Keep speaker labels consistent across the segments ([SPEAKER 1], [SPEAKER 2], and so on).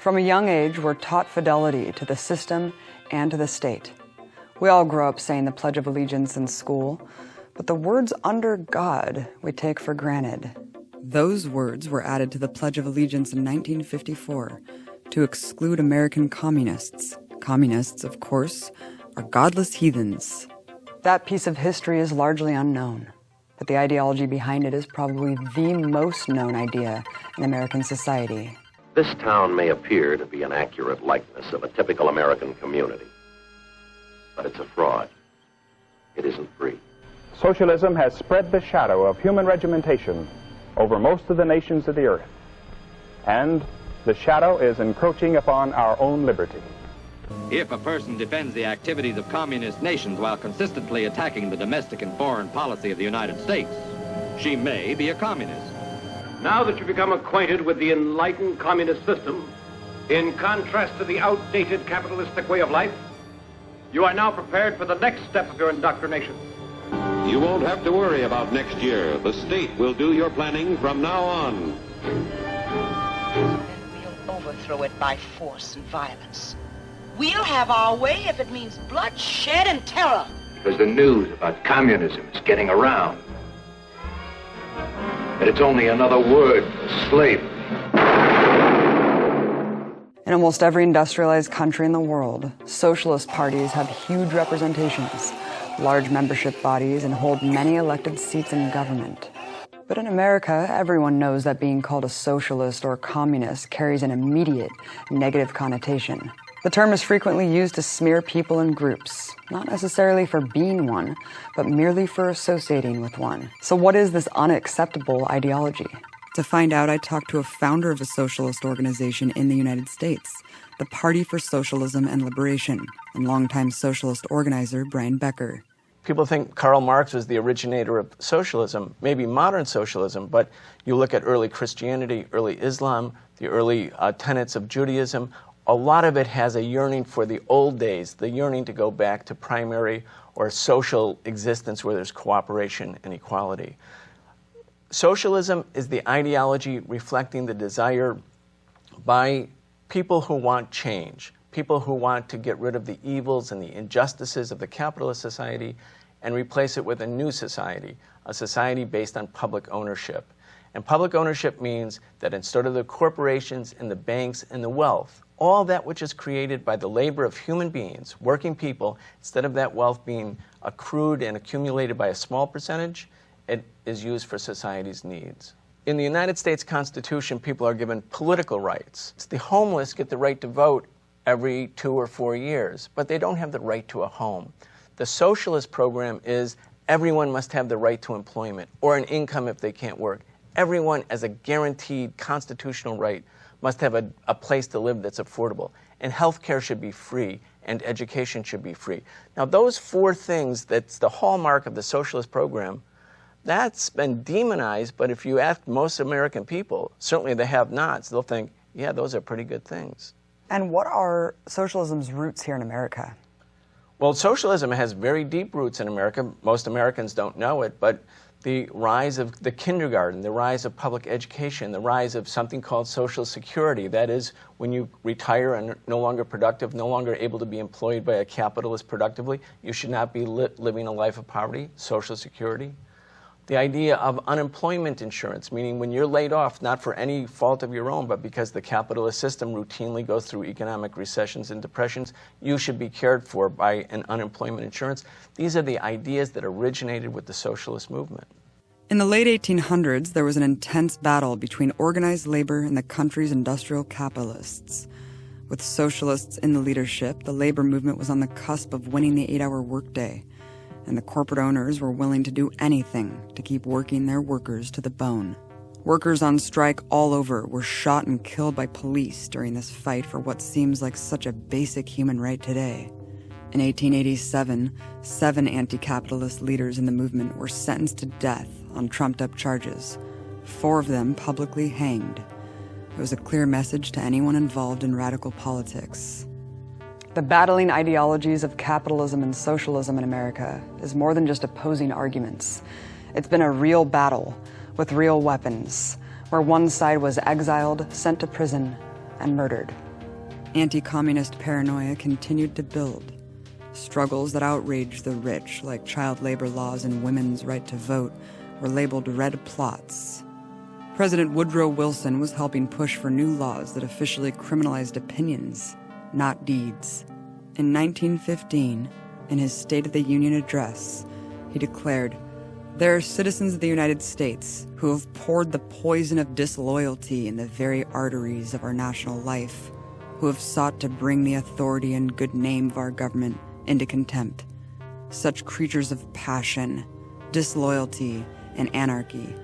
[SPEAKER 1] From a young age, we're taught fidelity to the system and to the state. We all grow up saying the Pledge of Allegiance in school, but the words "under God" we take for granted. Those words were added to the Pledge of Allegiance in 1954 to exclude American communists. Communists, of course, are godless heathens. That piece of history is largely unknown, but the ideology behind it is probably the most known idea in American society.
[SPEAKER 2] This town may appear to be an accurate likeness of a typical American community, but it's a fraud. It isn't free.
[SPEAKER 3] Socialism has spread the shadow of human regimentation over most of the nations of the earth, and the shadow is encroaching upon our own liberty.
[SPEAKER 4] If a person defends the activities of communist nations while consistently attacking the domestic and foreign policy of the United States, she may be a communist.
[SPEAKER 5] Now that you've become acquainted with the enlightened communist system, in contrast to the outdated capitalistic way of life, you are now prepared for the next step of your indoctrination.
[SPEAKER 6] You won't have to worry about next year. The state will do your planning from now on.
[SPEAKER 7] Then we'll overthrow it by force and violence. We'll have our way if it means bloodshed and terror.
[SPEAKER 5] Because the news about communism is getting around. But it's only another word for slavery.
[SPEAKER 1] In almost every industrialized country in the world, socialist parties have huge representations, large membership bodies, and hold many elected seats in government. But in America, everyone knows that being called a socialist or a communist carries an immediate negative connotation. The term is frequently used to smear people and groups, not necessarily for being one, but merely for associating with one. So what is this unacceptable ideology? To find out, I talked to a founder of a socialist organization in the United States, the Party for Socialism and Liberation, and longtime socialist organizer Brian Becker.
[SPEAKER 8] People think Karl Marx was the originator of socialism, maybe modern socialism, but you look at early Christianity, early Islam, the early tenets of Judaism, a lot of it has a yearning for the old days, the yearning to go back to primary or social existence where there's cooperation and equality. Socialism is the ideology reflecting the desire by people who want change, people who want to get rid of the evils and the injustices of the capitalist society and replace it with a new society, a society based on public ownership. And public ownership means that instead of the corporations and the banks and the wealth, all that which is created by the labor of human beings, working people, instead of that wealth being accrued and accumulated by a small percentage, it is used for society's needs. In the United States Constitution, people are given political rights. The homeless get the right to vote every 2 or 4 years, but they don't have the right to a home. The socialist program is everyone must have the right to employment or an income if they can't work. Everyone, as a guaranteed constitutional right, must have a place to live that's affordable. And health care should be free, and education should be free. Now, those 4 things, that's the hallmark of the socialist program, that's been demonized, but if you ask most American people, certainly the have-nots, they'll think, yeah, those are pretty good things.
[SPEAKER 1] And what are socialism's roots here in America?
[SPEAKER 8] Well, socialism has very deep roots in America. Most Americans don't know it, but the rise of the kindergarten, the rise of public education, the rise of something called Social Security. That is, when you retire and are no longer productive, no longer able to be employed by a capitalist productively, you should not be living a life of poverty, Social Security. The idea of unemployment insurance, meaning when you're laid off, not for any fault of your own, but because the capitalist system routinely goes through economic recessions and depressions, you should be cared for by an unemployment insurance. These are the ideas that originated with the socialist movement.
[SPEAKER 1] In the late 1800s, there was an intense battle between organized labor and the country's industrial capitalists. With socialists in the leadership, the labor movement was on the cusp of winning the 8-hour workday, and the corporate owners were willing to do anything to keep working their workers to the bone. Workers on strike all over were shot and killed by police during this fight for what seems like such a basic human right today. In 1887, 7 anti-capitalist leaders in the movement were sentenced to death on trumped-up charges, 4 of them publicly hanged. It was a clear message to anyone involved in radical politics. The battling ideologies of capitalism and socialism in America is more than just opposing arguments. It's been a real battle with real weapons, where one side was exiled, sent to prison, and murdered. Anti-communist paranoia continued to build. Struggles that outraged the rich, like child labor laws and women's right to vote, were labeled red plots. President Woodrow Wilson was helping push for new laws that officially criminalized opinions, not deeds. In 1915, in his State of the Union address, he declared, "There are citizens of the United States who have poured the poison of disloyalty in the very arteries of our national life, who have sought to bring the authority and good name of our government into contempt. Such creatures of passion, disloyalty, and anarchy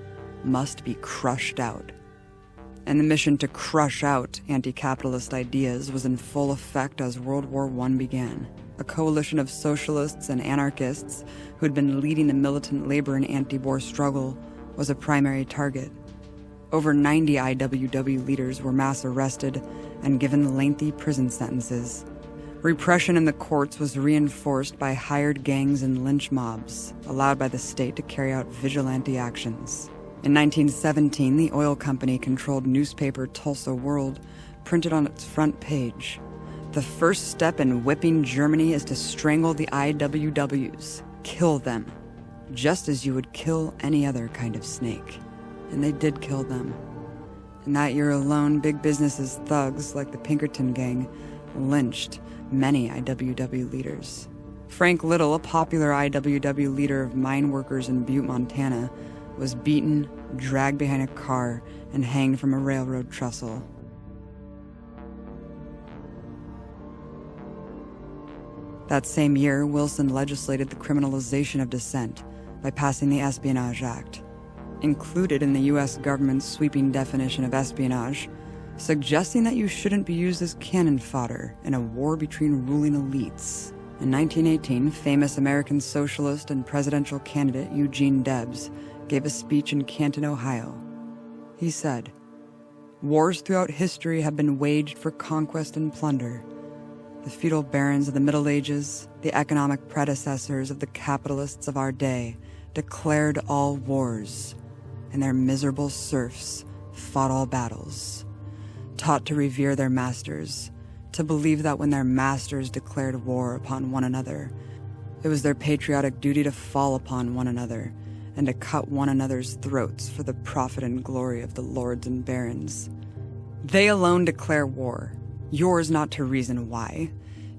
[SPEAKER 1] must be crushed out." And the mission to crush out anti-capitalist ideas was in full effect as World War I began. A coalition of socialists and anarchists who had been leading the militant labor and anti-war struggle was a primary target. Over 90 IWW leaders were mass arrested and given lengthy prison sentences. Repression in the courts was reinforced by hired gangs and lynch mobs, allowed by the state to carry out vigilante actions. In 1917, the oil company-controlled newspaper Tulsa World printed on its front page, "The first step in whipping Germany is to strangle the IWWs, kill them, just as you would kill any other kind of snake." And they did kill them. In that year alone, big business's thugs, like the Pinkerton Gang, lynched many IWW leaders. Frank Little, a popular IWW leader of mine workers in Butte, Montana, was beaten, dragged behind a car, and hanged from a railroad trestle. That same year, Wilson legislated the criminalization of dissent by passing the Espionage Act. Included in the U.S. government's sweeping definition of espionage, suggesting that you shouldn't be used as cannon fodder in a war between ruling elites. In 1918, famous American socialist and presidential candidate Eugene Debs gave a speech in Canton, Ohio. He said, "Wars throughout history have been waged for conquest and plunder. The feudal barons of the Middle Ages, the economic predecessors of the capitalists of our day, declared all wars, and their miserable serfs fought all battles, taught to revere their masters, to believe that when their masters declared war upon one another, it was their patriotic duty to fall upon one another and to cut one another's throats for the profit and glory of the lords and barons. They alone declare war, yours not to reason why,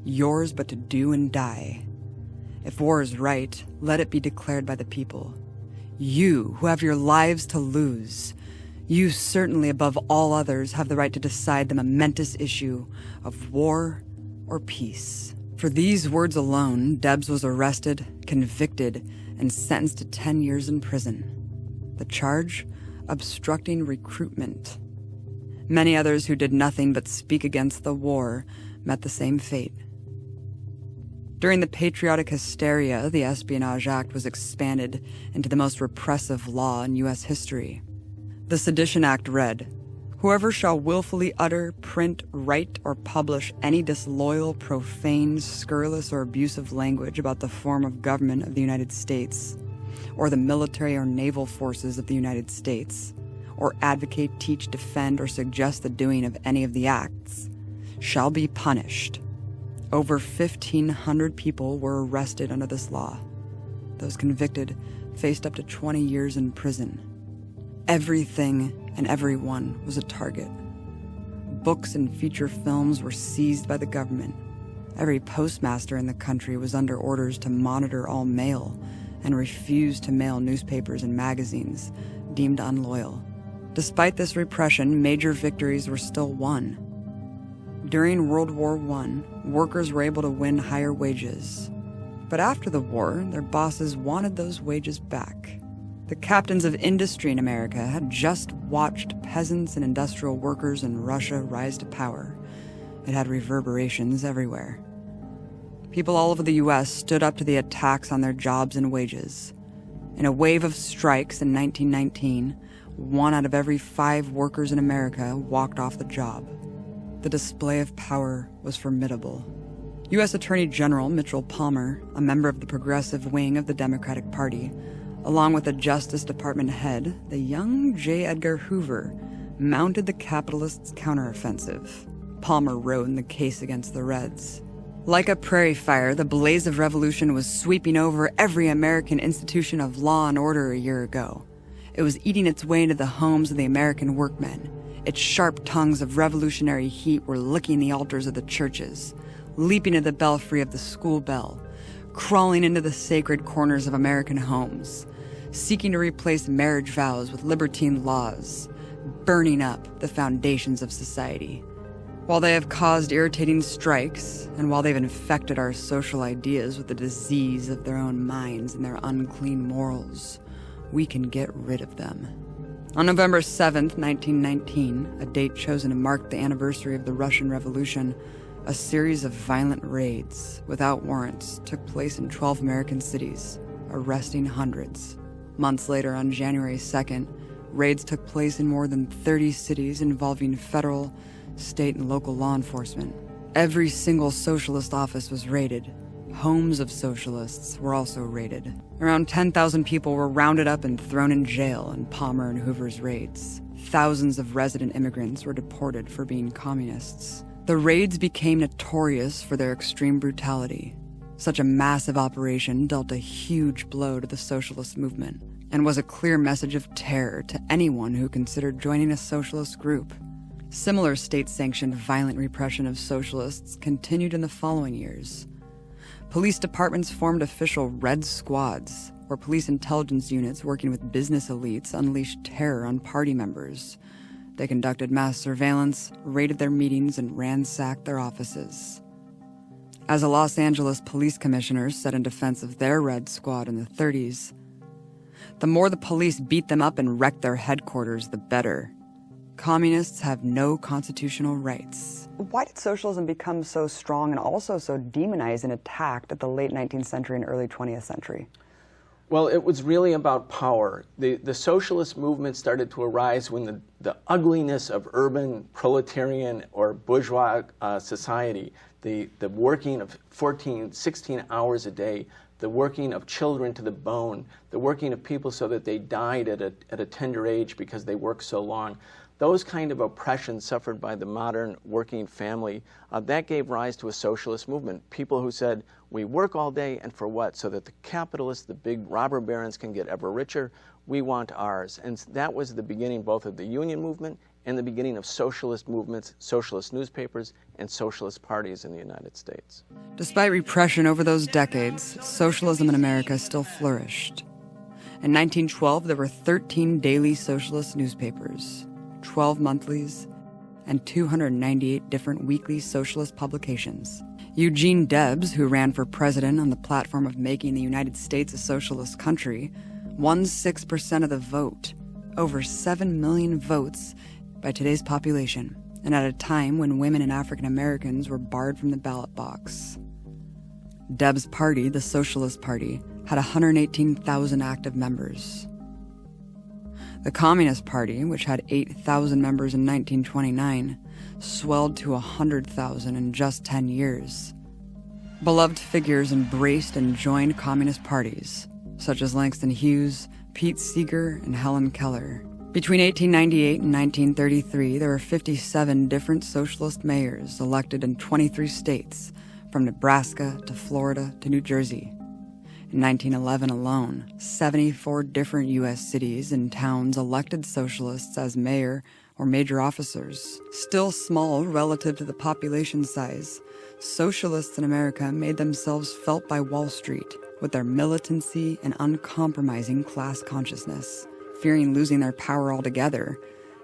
[SPEAKER 1] yours but to do and die. If war is right, let it be declared by the people. You, who have your lives to lose, you certainly above all others have the right to decide the momentous issue of war or peace." For these words alone, Debs was arrested, convicted, and sentenced to 10 years in prison. The charge? Obstructing recruitment. Many others who did nothing but speak against the war met the same fate. During the patriotic hysteria, the Espionage Act was expanded into the most repressive law in U.S. history. The Sedition Act read, "Whoever shall willfully utter, print, write, or publish any disloyal, profane, scurrilous, or abusive language about the form of government of the United States, or the military or naval forces of the United States, or advocate, teach, defend, or suggest the doing of any of the acts, shall be punished." Over 1,500 people were arrested under this law. Those convicted faced up to 20 years in prison. Everything and everyone was a target. Books and feature films were seized by the government. Every postmaster in the country was under orders to monitor all mail and refuse to mail newspapers and magazines deemed unloyal. Despite this repression, major victories were still won. During World War I, workers were able to win higher wages. But after the war, their bosses wanted those wages back. The captains of industry in America had just watched peasants and industrial workers in Russia rise to power. It had reverberations everywhere. People all over the U.S. stood up to the attacks on their jobs and wages. In a wave of strikes in 1919, 1 out of every 5 workers in America walked off the job. The display of power was formidable. U.S. Attorney General Mitchell Palmer, a member of the progressive wing of the Democratic Party, along with the Justice Department head, the young J. Edgar Hoover, mounted the capitalists' counteroffensive. Palmer wrote in the case against the Reds. Like a prairie fire, the blaze of revolution was sweeping over every American institution of law and order a year ago. It was eating its way into the homes of the American workmen. Its sharp tongues of revolutionary heat were licking the altars of the churches, leaping at the belfry of the school bell, crawling into the sacred corners of American homes, seeking to replace marriage vows with libertine laws, burning up the foundations of society. While they have caused irritating strikes, and while they've infected our social ideas with the disease of their own minds and their unclean morals, we can get rid of them. On November 7th, 1919, a date chosen to mark the anniversary of the Russian Revolution, a series of violent raids without warrants took place in 12 American cities, arresting hundreds. Months later, on January 2nd, raids took place in more than 30 cities involving federal, state, and local law enforcement. Every single socialist office was raided. Homes of socialists were also raided. Around 10,000 people were rounded up and thrown in jail in Palmer and Hoover's raids. Thousands of resident immigrants were deported for being communists. The raids became notorious for their extreme brutality. Such a massive operation dealt a huge blow to the socialist movement and was a clear message of terror to anyone who considered joining a socialist group. Similar state-sanctioned violent repression of socialists continued in the following years. Police departments formed official Red Squads, where police intelligence units working with business elites unleashed terror on party members. They conducted mass surveillance, raided their meetings, and ransacked their offices. As a Los Angeles police commissioner said in defense of their Red Squad in the 30s, "The more the police beat them up and wrecked their headquarters, the better. Communists have no constitutional rights." Why did socialism become so strong and also so demonized and attacked at the late 19th century and early 20th century?
[SPEAKER 8] Well, it was really about power. The socialist movement started to arise when the ugliness of urban proletarian or bourgeois society, the working of 14, 16 hours a day, the working of children to the bone, the working of people so that they died at a tender age because they worked so long. Those kind of oppressions suffered by the modern working family, that gave rise to a socialist movement. People who said, we work all day, and for what? So that the capitalists, the big robber barons, can get ever richer. We want ours. And that was the beginning both of the union movement and the beginning of socialist movements, socialist newspapers, and socialist parties in the United States.
[SPEAKER 1] Despite repression over those decades, socialism in America still flourished. In 1912, there were 13 daily socialist newspapers, 12 monthlies, and 298 different weekly socialist publications. Eugene Debs, who ran for president on the platform of making the United States a socialist country, won 6% of the vote, over 7 million votes by today's population, and at a time when women and African Americans were barred from the ballot box. Debs' party, the Socialist Party, had 118,000 active members. The Communist Party, which had 8,000 members in 1929, swelled to 100,000 in just 10 years. Beloved figures embraced and joined communist parties, such as Langston Hughes, Pete Seeger, and Helen Keller. Between 1898 and 1933, there were 57 different socialist mayors elected in 23 states, from Nebraska to Florida to New Jersey. In 1911 alone, 74 different U.S. cities and towns elected socialists as mayor or major officers. Still small relative to the population size, socialists in America made themselves felt by Wall Street with their militancy and uncompromising class consciousness. Fearing losing their power altogether,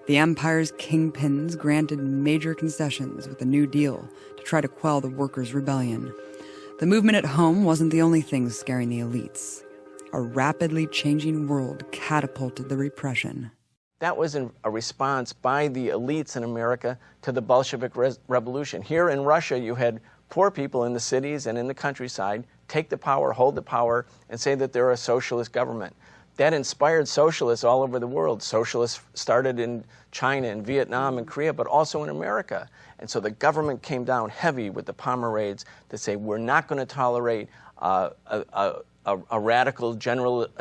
[SPEAKER 1] the empire's kingpins granted major concessions with the New Deal to try to quell the workers' rebellion. The movement at home wasn't the only thing scaring the elites. A rapidly changing world catapulted the repression.
[SPEAKER 8] That was a response by the elites in America to the Bolshevik Revolution. Here in Russia, you had poor people in the cities and in the countryside take the power, hold the power, and say that they're a socialist government. That inspired socialists all over the world. Socialists started in China and Vietnam and Korea, but also in America. And so the government came down heavy with the Palmer raids to say, we're not going to tolerate a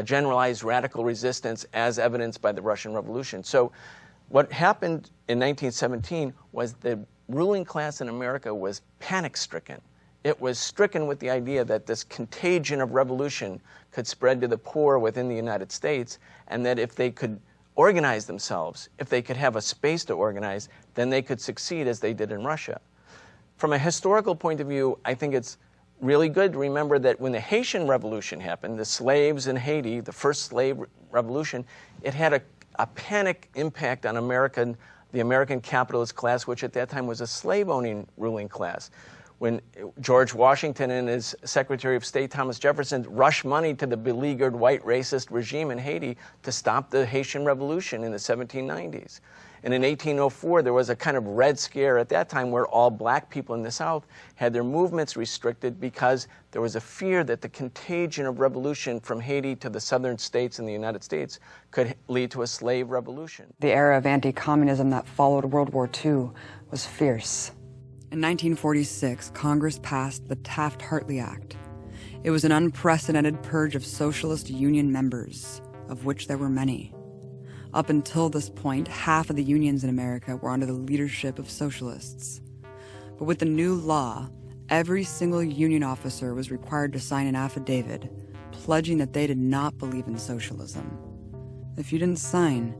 [SPEAKER 8] generalized radical resistance as evidenced by the Russian Revolution. So what happened in 1917 was the ruling class in America was panic-stricken. It was stricken with the idea that this contagion of revolution could spread to the poor within the United States, and that if they could organize themselves, if they could have a space to organize, then they could succeed as they did in Russia. From a historical point of view, I think it's really good to remember that when the Haitian Revolution happened, the slaves in Haiti, the first slave revolution, it had a panic impact on the American capitalist class, which at that time was a slave-owning ruling class. When George Washington and his Secretary of State Thomas Jefferson rushed money to the beleaguered white racist regime in Haiti to stop the Haitian Revolution in the 1790s. And in 1804, there was a kind of Red Scare at that time where all black people in the South had their movements restricted because there was a fear that the contagion of revolution from Haiti to the southern states in the United States could lead to a slave revolution.
[SPEAKER 1] The era of anti-communism that followed World War II was fierce. In 1946, Congress passed the Taft-Hartley Act. It was an unprecedented purge of socialist union members, of which there were many. Up until this point, half of the unions in America were under the leadership of socialists. But with the new law, every single union officer was required to sign an affidavit pledging that they did not believe in socialism. If you didn't sign,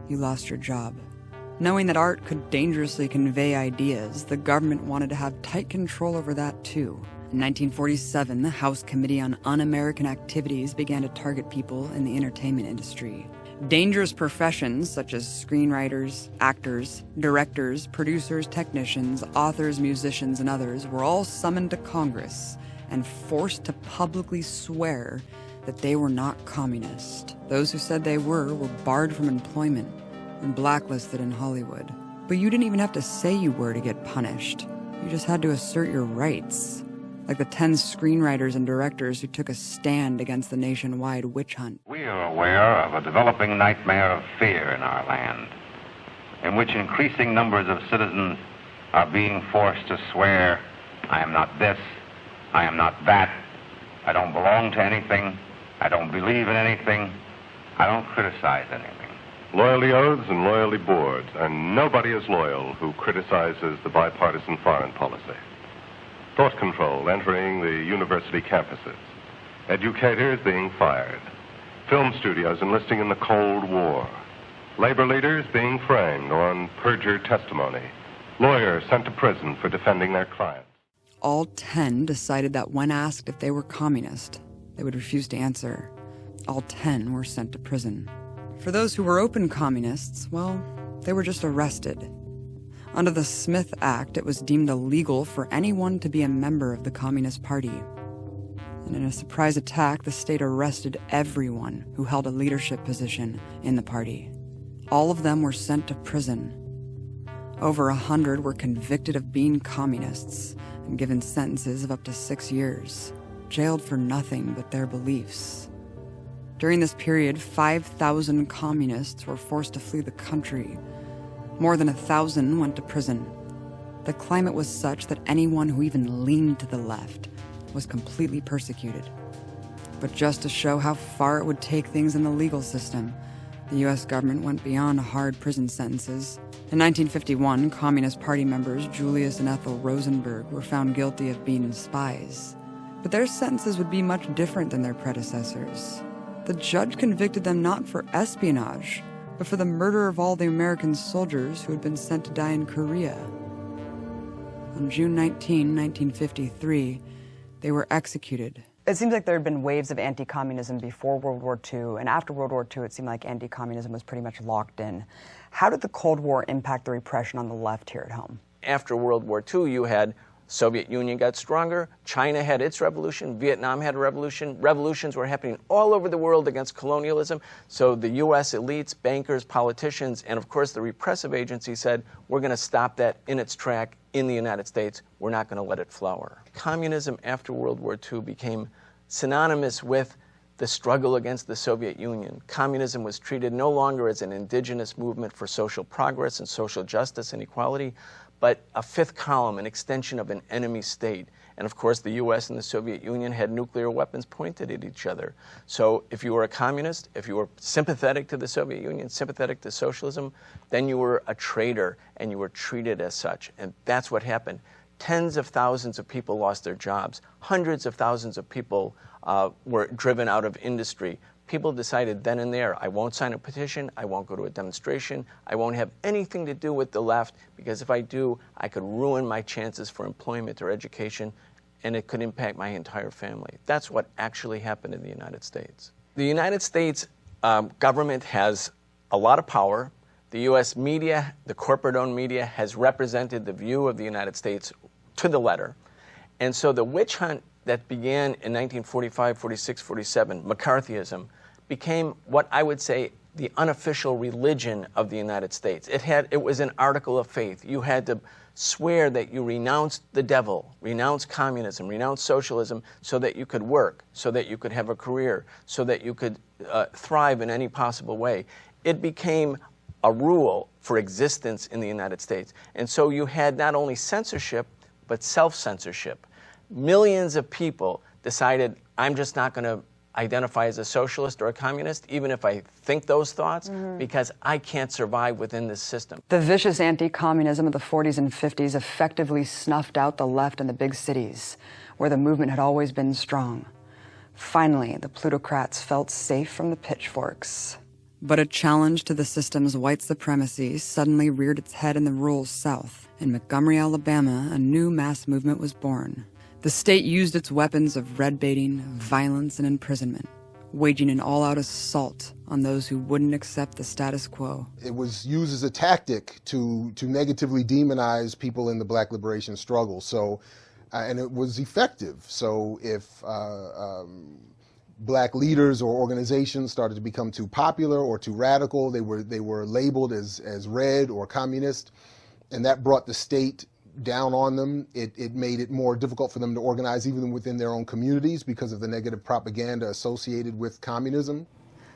[SPEAKER 1] you lost your job. Knowing that art could dangerously convey ideas, the government wanted to have tight control over that too. In 1947, the House Committee on Un-American Activities began to target people in the entertainment industry. Dangerous professions such as screenwriters, actors, directors, producers, technicians, authors, musicians, and others were all summoned to Congress and forced to publicly swear that they were not communist. Those who said they were barred from employment and blacklisted in Hollywood. But you didn't even have to say you were to get punished. You just had to assert your rights, like the 10 screenwriters and directors who took a stand against the nationwide witch hunt.
[SPEAKER 9] We are aware of a developing nightmare of fear in our land, in which increasing numbers of citizens are being forced to swear, I am not this, I am not that, I don't belong to anything, I don't believe in anything, I don't criticize anything.
[SPEAKER 10] Loyalty oaths and loyalty boards, and nobody is loyal who criticizes the bipartisan foreign policy. Thought control entering the university campuses. Educators being fired. Film studios enlisting in the Cold War. Labor leaders being framed on perjured testimony. Lawyers sent to prison for defending their clients.
[SPEAKER 1] All 10 decided that when asked if they were communist, they would refuse to answer. All 10 were sent to prison. For those who were open communists, well, they were just arrested. Under the Smith Act, it was deemed illegal for anyone to be a member of the Communist Party. And in a surprise attack, the state arrested everyone who held a leadership position in the party. All of them were sent to prison. Over 100 were convicted of being communists and given sentences of up to 6 years, jailed for nothing but their beliefs. During this period, 5,000 communists were forced to flee the country. More than 1,000 went to prison. The climate was such that anyone who even leaned to the left was completely persecuted. But just to show how far it would take things in the legal system, the U.S. government went beyond hard prison sentences. In 1951, Communist Party members Julius and Ethel Rosenberg were found guilty of being spies. But their sentences would be much different than their predecessors. The judge convicted them not for espionage, but for the murder of all the American soldiers who had been sent to die in Korea. On June 19, 1953, they were executed. It seems like there had been waves of anti-communism before World War II, and after World War II, it seemed like anti-communism was pretty much locked in. How did the Cold War impact the repression on the left here at home?
[SPEAKER 8] After World War II, you had Soviet Union got stronger, China had its revolution, Vietnam had a revolution, revolutions were happening all over the world against colonialism, so the U.S. elites, bankers, politicians, and of course the repressive agency said, we're going to stop that in its track in the United States, we're not going to let it flower. Communism after World War II became synonymous with the struggle against the Soviet Union. Communism was treated no longer as an indigenous movement for social progress and social justice and equality, but a fifth column, an extension of an enemy state. And of course, the US and the Soviet Union had nuclear weapons pointed at each other. So if you were a communist, if you were sympathetic to the Soviet Union, sympathetic to socialism, then you were a traitor and you were treated as such. And that's what happened. Tens of thousands of people lost their jobs. Hundreds of thousands of people were driven out of industry. People decided then and there, I won't sign a petition, I won't go to a demonstration, I won't have anything to do with the left, because if I do, I could ruin my chances for employment or education, and it could impact my entire family. That's what actually happened in the United States. The United States government has a lot of power. The U.S. media, the corporate-owned media, has represented the view of the United States to the letter. And so the witch hunt that began in 1945, 46, 47, McCarthyism, became what I would say the unofficial religion of the United States. It was an article of faith. You had to swear that you renounced the devil, renounced communism, renounced socialism, so that you could work, so that you could have a career, so that you could thrive in any possible way. It became a rule for existence in the United States. And so you had not only censorship, but self-censorship. Millions of people decided, I'm just not going to identify as a socialist or a communist, even if I think those thoughts, because I can't survive within this system.
[SPEAKER 1] The vicious anti-communism of the 40s and 50s effectively snuffed out the left in the big cities, where the movement had always been strong. Finally, the plutocrats felt safe from the pitchforks. But a challenge to the system's white supremacy suddenly reared its head in the rural South. In Montgomery, Alabama, a new mass movement was born. The state used its weapons of red baiting, violence, and imprisonment, waging an all-out assault on those who wouldn't accept the status quo.
[SPEAKER 11] It was used as a tactic to negatively demonize people in the Black liberation struggle. So, and it was effective. So if Black leaders or organizations started to become too popular or too radical, they were labeled as red or communist, and that brought the state down on them. It made it more difficult for them to organize even within their own communities because of the negative propaganda associated with communism.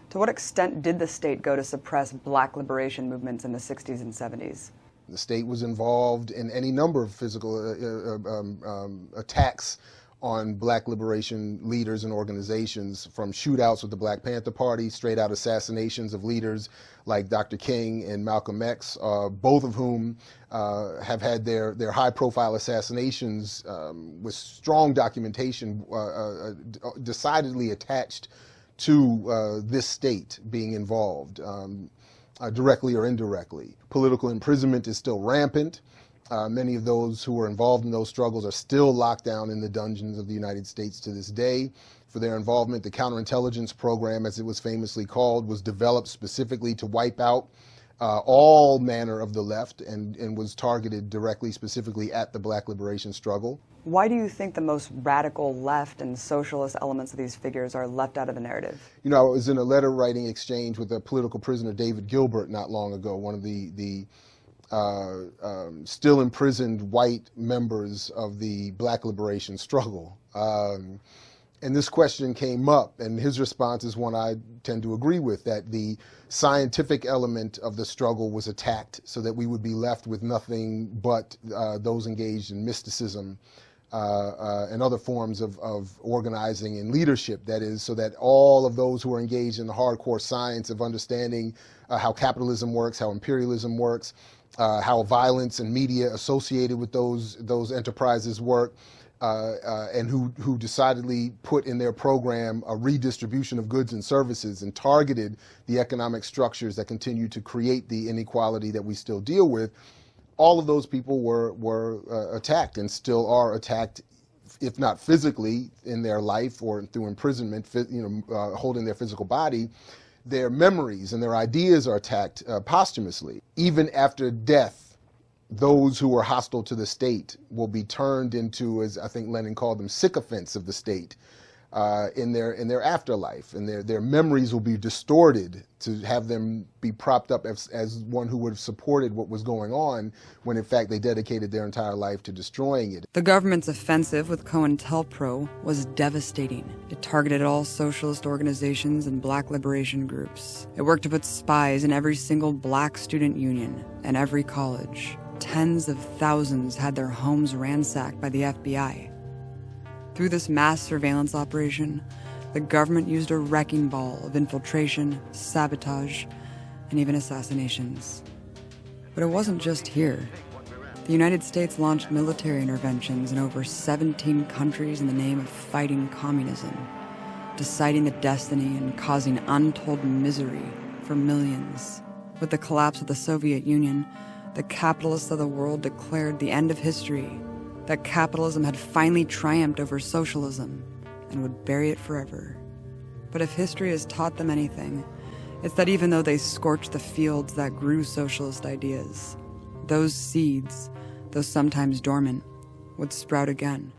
[SPEAKER 1] To what extent did the state go to suppress Black liberation movements in the 60s and 70s?
[SPEAKER 11] The state was involved in any number of physical attacks on Black liberation leaders and organizations, from shootouts with the Black Panther Party, straight out assassinations of leaders like Dr. King and Malcolm X, both of whom have had their high-profile assassinations with strong documentation decidedly attached to this state being involved, directly or indirectly. Political imprisonment is still rampant. Many of those who were involved in those struggles are still locked down in the dungeons of the United States to this day for their involvement. The counterintelligence program, as it was famously called, was developed specifically to wipe out all manner of the left and was targeted directly, specifically at the Black liberation struggle.
[SPEAKER 1] Why do you think the most radical left and socialist elements of these figures are left out of the narrative?
[SPEAKER 11] You know, I was in a letter writing exchange with a political prisoner, David Gilbert, not long ago, one of the still imprisoned white members of the Black liberation struggle. And this question came up, and his response is one I tend to agree with, that the scientific element of the struggle was attacked so that we would be left with nothing but those engaged in mysticism and other forms of organizing and leadership. That is, so that all of those who are engaged in the hardcore science of understanding how capitalism works, how imperialism works, how violence and media associated with those enterprises work, and who decidedly put in their program a redistribution of goods and services and targeted the economic structures that continue to create the inequality that we still deal with. All of those people were attacked and still are attacked, if not physically in their life or through imprisonment, holding their physical body. Their memories and their ideas are attacked posthumously. Even after death, those who are hostile to the state will be turned into, as I think Lenin called them, sycophants of the state in their afterlife, and their memories will be distorted to have them be propped up as one who would have supported what was going on, when in fact they dedicated their entire life to destroying it.
[SPEAKER 1] The government's offensive with COINTELPRO was devastating. It targeted all socialist organizations and Black liberation groups. It worked to put spies in every single Black student union and every college. Tens of thousands had their homes ransacked by the FBI. Through this mass surveillance operation, the government used a wrecking ball of infiltration, sabotage, and even assassinations. But it wasn't just here. The United States launched military interventions in over 17 countries in the name of fighting communism, deciding the destiny and causing untold misery for millions. With the collapse of the Soviet Union, the capitalists of the world declared the end of history, that capitalism had finally triumphed over socialism and would bury it forever. But if history has taught them anything, it's that even though they scorched the fields that grew socialist ideas, those seeds, though sometimes dormant, would sprout again.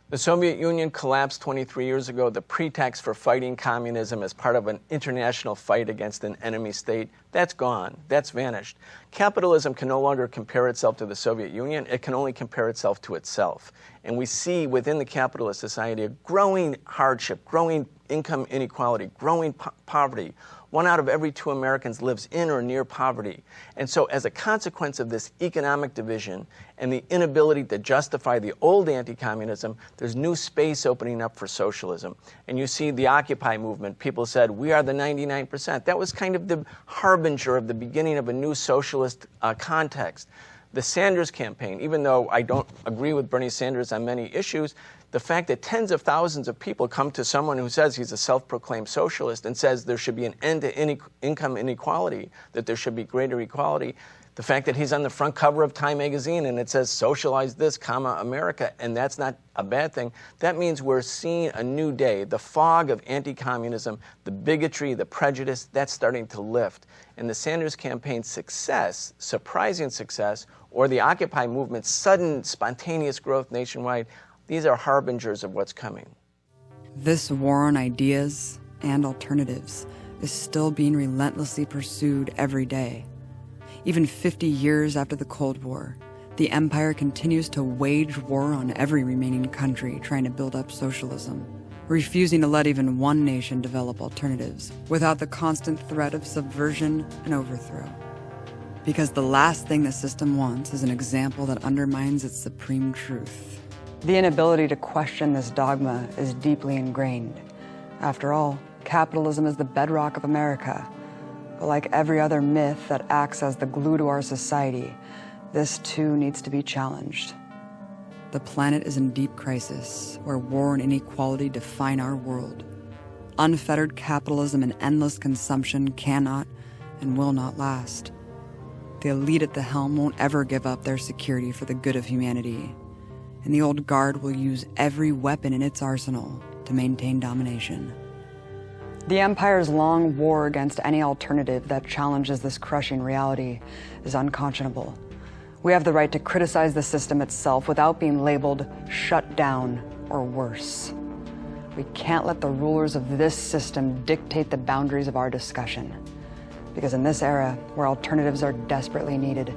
[SPEAKER 8] The Soviet Union collapsed 23 years ago. The pretext for fighting communism as part of an international fight against an enemy state, that's gone. That's vanished. Capitalism can no longer compare itself to the Soviet Union. It can only compare itself to itself. And we see within the capitalist society a growing hardship, growing income inequality, growing poverty. 1 out of every 2 Americans lives in or near poverty. And so as a consequence of this economic division and the inability to justify the old anti-communism, there's new space opening up for socialism. And you see the Occupy movement. People said, we are the 99%. That was kind of the harbinger of the beginning of a new socialist context. The Sanders campaign, even though I don't agree with Bernie Sanders on many issues, the fact that tens of thousands of people come to someone who says he's a self-proclaimed socialist and says there should be an end to income inequality, that there should be greater equality, the fact that he's on the front cover of Time magazine and it says socialize this, America, and that's not a bad thing, that means we're seeing a new day. The fog of anti-communism, the bigotry, the prejudice, that's starting to lift. And the Sanders campaign's success, surprising success, or the Occupy movement's sudden, spontaneous growth nationwide, these are harbingers of what's coming.
[SPEAKER 1] This war on ideas and alternatives is still being relentlessly pursued every day. Even 50 years after the Cold War, the empire continues to wage war on every remaining country trying to build up socialism, refusing to let even one nation develop alternatives without the constant threat of subversion and overthrow. Because the last thing the system wants is an example that undermines its supreme truth. The inability to question this dogma is deeply ingrained. After all, capitalism is the bedrock of America. But like every other myth that acts as the glue to our society, this too needs to be challenged. The planet is in deep crisis, where war and inequality define our world. Unfettered capitalism and endless consumption cannot and will not last. The elite at the helm won't ever give up their security for the good of humanity, and the old guard will use every weapon in its arsenal to maintain domination. The empire's long war against any alternative that challenges this crushing reality is unconscionable. We have the right to criticize the system itself without being labeled shut down or worse. We can't let the rulers of this system dictate the boundaries of our discussion. Because in this era, where alternatives are desperately needed,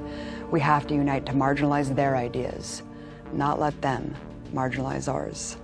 [SPEAKER 1] we have to unite to marginalize their ideas, not let them marginalize ours.